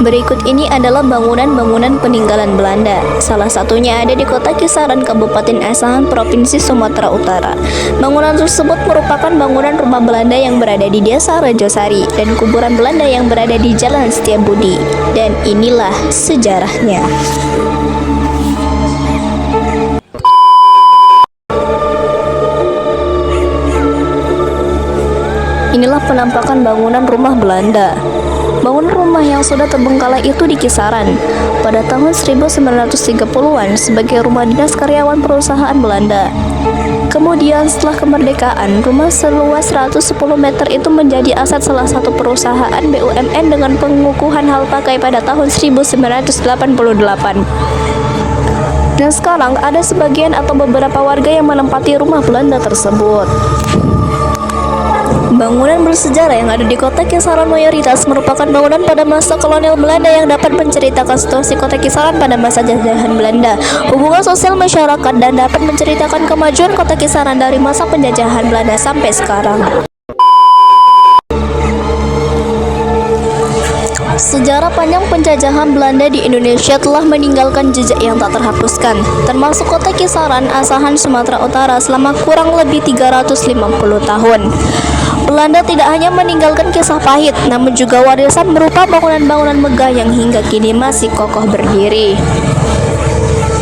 Berikut ini adalah bangunan-bangunan peninggalan Belanda. Salah satunya ada di kota Kisaran, Kabupaten Asahan, Provinsi Sumatera Utara. Bangunan tersebut merupakan bangunan rumah Belanda yang berada di Desa Rejosari dan kuburan Belanda yang berada di Jalan Setiabudi. Dan inilah sejarahnya. Inilah penampakan bangunan rumah Belanda. Bangunan rumah yang sudah terbengkalai itu di Kisaran pada tahun 1930-an sebagai rumah dinas karyawan perusahaan Belanda. Kemudian setelah kemerdekaan, rumah seluas 110 meter itu menjadi aset salah satu perusahaan BUMN dengan pengukuhan hal pakai pada tahun 1988. Dan sekarang ada sebagian atau beberapa warga yang menempati rumah Belanda tersebut. Bangunan bersejarah yang ada di kota Kisaran mayoritas merupakan bangunan pada masa kolonial Belanda yang dapat menceritakan situasi kota Kisaran pada masa jajahan Belanda, hubungan sosial masyarakat, dan dapat menceritakan kemajuan kota Kisaran dari masa penjajahan Belanda sampai sekarang. Sejarah panjang penjajahan Belanda di Indonesia telah meninggalkan jejak yang tak terhapuskan, termasuk kota Kisaran, Asahan, Sumatera Utara selama kurang lebih 350 tahun. Belanda tidak hanya meninggalkan kisah pahit, namun juga warisan berupa bangunan-bangunan megah yang hingga kini masih kokoh berdiri.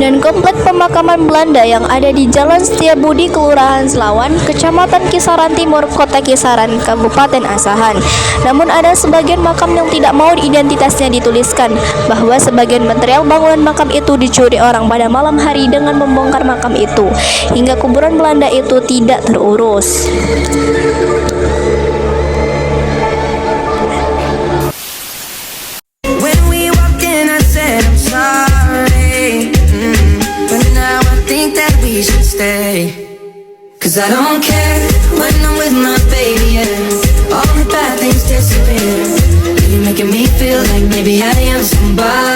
Dan komplek pemakaman Belanda yang ada di Jalan Setiabudi, Kelurahan Selawan, Kecamatan Kisaran Timur, Kota Kisaran, Kabupaten Asahan. Namun ada sebagian makam yang tidak mau identitasnya dituliskan, bahwa sebagian material bangunan makam itu dicuri orang pada malam hari dengan membongkar makam itu, hingga kuburan Belanda itu tidak terurus. Cause I don't care when I'm with my baby, yeah. All the bad things disappear. You're making me feel like maybe I am somebody.